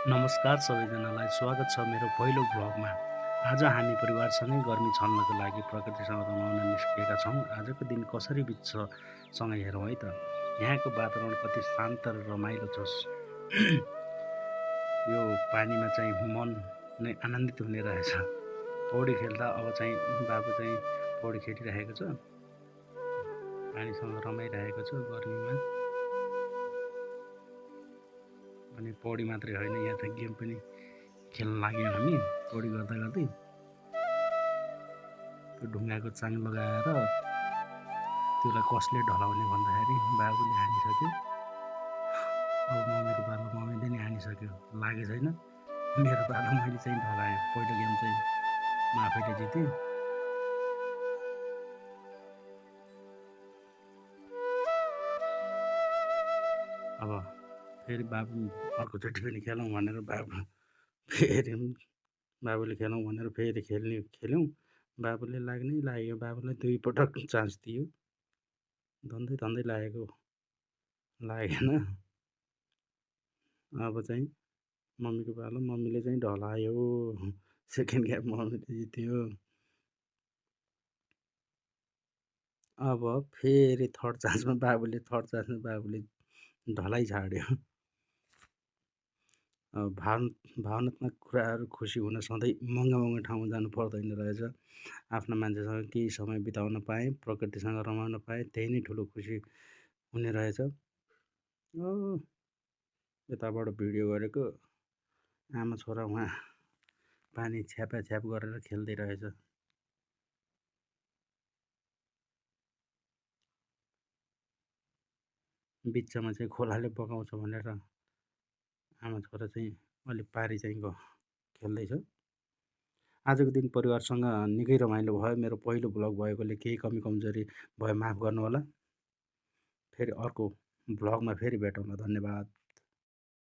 नमस्कार सबैजनालाई स्वागत छ मेरो पहिलो भ्लगमा। आज हामी परिवारसँगै गर्मी छल्नको लागि प्रकृतिसँग रमाउन निस्किएका छौँ। आजको दिन कसरी बित्छ सँगै हेरौँ है त। यहाँको वातावरण कति शान्त र रमाइलो छ। यो पानीमा चाहिँ मन नै आनन्दित हुने रहेछ। पौडी खेल्दा अब चाहिँ बाबु चाहिँ पौडी खेलिरहेको छ, पानीसँग रमाइरहेको छ गर्मीमा। अनि पौडी मात्रै होइन, यहाँ त गेम पनि खेल्न लाग्यौँ हामी पौडी गर्दा गर्दै। त्यो ढुङ्गाको चाङ लगाएर त्यसलाई कसले ढलाउने भन्दाखेरि बाबुले हानिसक्यो। अब मम्मीको पालो मम्मीले नि हानिसक्यो, लागेको छैन। मेरो पालो मैले चाहिँ ढलाएँ। पहिलो गेम चाहिँ म आफैले जितेँ। अब फेरि बाबु अर्कोचोटि पनि खेलौँ भनेर बाबुले खेलौँ भनेर फेरि खेल्यौँ। बाबुले लाग्नै लाग्यो, बाबुलाई 2 पटक चान्स दियो, धन्दै लागेको लागेन। अब चाहिँ मम्मीको पालो, मम्मीले चाहिँ ढलायो। सेकेन्ड गेम मम्मीले जित्यो। अब फेरि थर्ड चान्समा बाबुले ढलाइ छाड्यो। भावनात्मक कुराहरू खुसी हुन सधैँ महँगा ठाउँमा जानु पर्दैन रहेछ। आफ्ना मान्छेसँग केही समय बिताउन पाएँ, प्रकृतिसँग रमाउन पाएँ, त्यही नै ठुलो खुसी हुने रहेछ। यताबाट भिडियो गरेको आमा छोरा उहाँ पानी छ्यापाछ्याप गरेर खेल्दै रहेछ। बिचमा चाहिँ खोलाले बगाउँछ भनेर आमा छोरा चाहिँ अलि पारी चाहिँ खेल्दैछ। आजको दिन परिवारसँग निकै रमाइलो भयो। मेरो पहिलो भ्लग भएकोले केही कमी कमजोरी भए माफ गर्नुहोला। फेरि अर्को भ्लगमा फेरि भेटौँला। धन्यवाद।